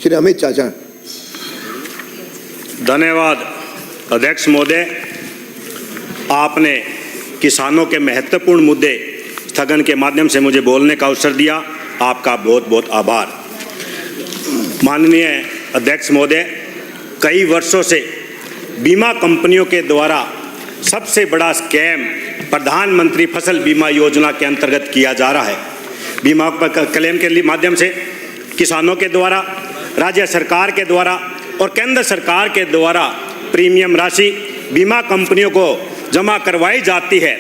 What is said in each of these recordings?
श्री अमित चाचा। धन्यवाद अध्यक्ष महोदय, आपने किसानों के महत्वपूर्ण मुद्दे स्थगन के माध्यम से मुझे बोलने का अवसर दिया, आपका बहुत बहुत आभार। माननीय अध्यक्ष महोदय, कई वर्षों से बीमा कंपनियों के द्वारा सबसे बड़ा स्कैम प्रधानमंत्री फसल बीमा योजना के अंतर्गत किया जा रहा है। बीमा क्लेम के माध्यम से किसानों के द्वारा, राज्य सरकार के द्वारा और केंद्र सरकार के द्वारा प्रीमियम राशि बीमा कंपनियों को जमा करवाई जाती है,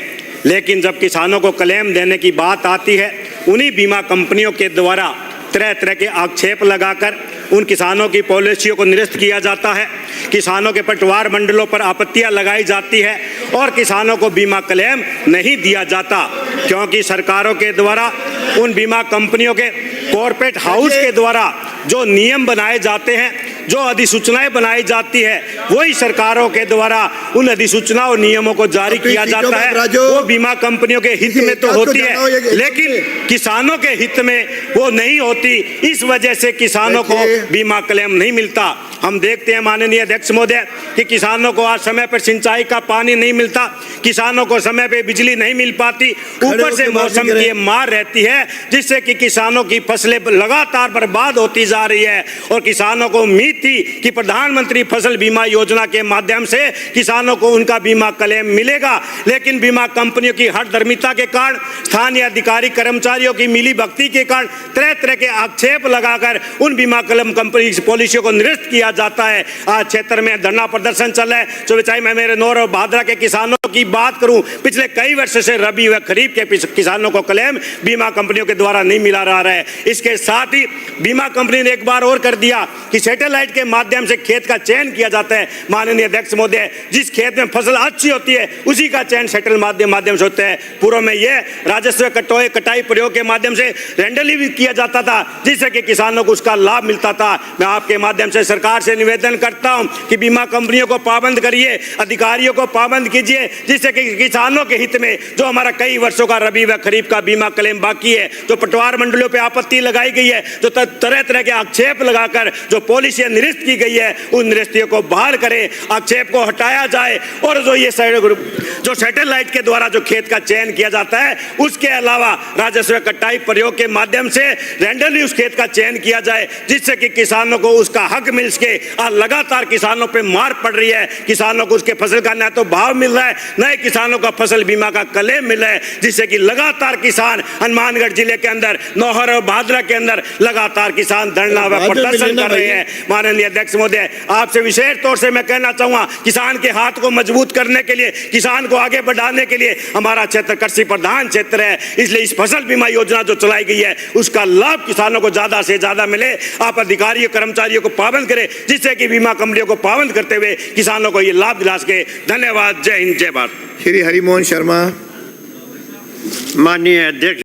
लेकिन जब किसानों को क्लेम देने की बात आती है, उन्हीं बीमा कंपनियों के द्वारा तरह तरह के आक्षेप लगाकर उन किसानों की पॉलिसियों को निरस्त किया जाता है। किसानों के पटवार मंडलों पर आपत्तियां लगाई जाती है और किसानों को बीमा क्लेम नहीं दिया जाता, क्योंकि सरकारों के द्वारा उन बीमा कंपनियों के कॉर्पोरेट हाउस के द्वारा जो नियम बनाए जाते हैं, जो अधिसूचनाएं बनाई जाती है, वही सरकारों के द्वारा उन अधिसूचना और नियमों को जारी किया जाता है। वो बीमा कंपनियों के हित में तो होती है, लेकिन किसानों के हित में वो नहीं होती। इस वजह से किसानों को बीमा क्लेम नहीं मिलता। हम देखते हैं माननीय अध्यक्ष महोदय कि किसानों को आज समय पर सिंचाई का पानी नहीं मिलता, किसानों को समय पे बिजली नहीं मिल पाती, ऊपर से मौसम की मार रहती है, जिससे कि किसानों की फसलें लगातार बर्बाद होती जा रही है। और किसानों को उम्मीद थी कि प्रधानमंत्री फसल बीमा योजना के माध्यम से किसानों को उनका बीमा क्लेम मिलेगा, लेकिन बीमा कंपनियों की हठधर्मिता के कारण, स्थानीय अधिकारी कर्मचारियों की मिलीभगती के कारण तरह तरह के आक्षेप लगाकर उन बीमा क्लेम कंपनी पॉलिसियों को निरस्त किया जाता है। आज क्षेत्र में धरना प्रदर्शन चल रहा है। तो चाहे मैं मेरे नौर और भादरा के किसानों की बात करूं, पिछले कई वर्ष से रबी व खरीफ के किसानों को क्लेम बीमा कंपनियों के द्वारा नहीं मिला रहा है। इसके साथ ही बीमा कंपनी ने एक बार और कर दिया कि सैटेलाइट के माध्यम से खेत का चयन किया जाता है। माननीय अध्यक्ष महोदय, जिस खेत में फसल अच्छी होती है उसी का चयन सैटेल माध्यम से होता है। पूर्व में यह राजस्व कटाई प्रयोग के माध्यम से रेंडली भी किया जाता था, जिससे कि किसानों को उसका लाभ मिलता था। मैं आपके माध्यम से सरकार से निवेदन करता हूं कि बीमा कंपनियों को पाबंद करिए, अधिकारियों को पाबंद कीजिए, जिससे कि किसानों के हित में जो हमारा कई वर्षों का रबी व खरीफ का बीमा क्लेम बाकी है, जो पटवार मंडलियों पे आपत्ति लगाई गई है, जो तरह तरह के आक्षेप लगाकर जो पॉलिसियां निरस्त की गई है, उन निरस्तियों को बहाल करें, आक्षेप को हटाया जाए। और जो सैटेलाइट के द्वारा जो खेत का चयन किया जाता है, उसके अलावा राजस्व कटाई प्रयोग के माध्यम से रैंडमली उस खेत का चयन किया जाए, जिससे कि किसानों को उसका हक मिल सके। आज लगातार किसानों पे मार पड़ रही है, किसानों को उसके फसल का न तो भाव मिल रहा है, न ही किसानों का फसल बीमा का क्लेम मिल रहा है, जिससे कि लगातार किसान हनुमानगढ़ जिले के अंदर, नौहर और भादरा के अंदर लगातार किसान धरना व प्रदर्शन कर रहे हैं। माननीय अध्यक्ष महोदय, आपसे विशेष तौर से मैं कहना चाहूंगा, किसान के हाथ को मजबूत करने के लिए, किसान को आगे बढ़ाने के लिए, हमारा क्षेत्र कृषि प्रधान क्षेत्र है, इसलिए इस फसल बीमा योजना जो चलाई गई है उसका लाभ किसानों को ज्यादा से ज्यादा मिले। आप अधिकारियों कर्मचारियों को पाबंद करें, जिससे कि बीमा कंपनियों को पाबंद करते हुए किसानों को ये लाभ दिला सके। धन्यवाद। जय हिंद, जय भारत। श्री हरिमोहन शर्मा। माननीय अध्यक्ष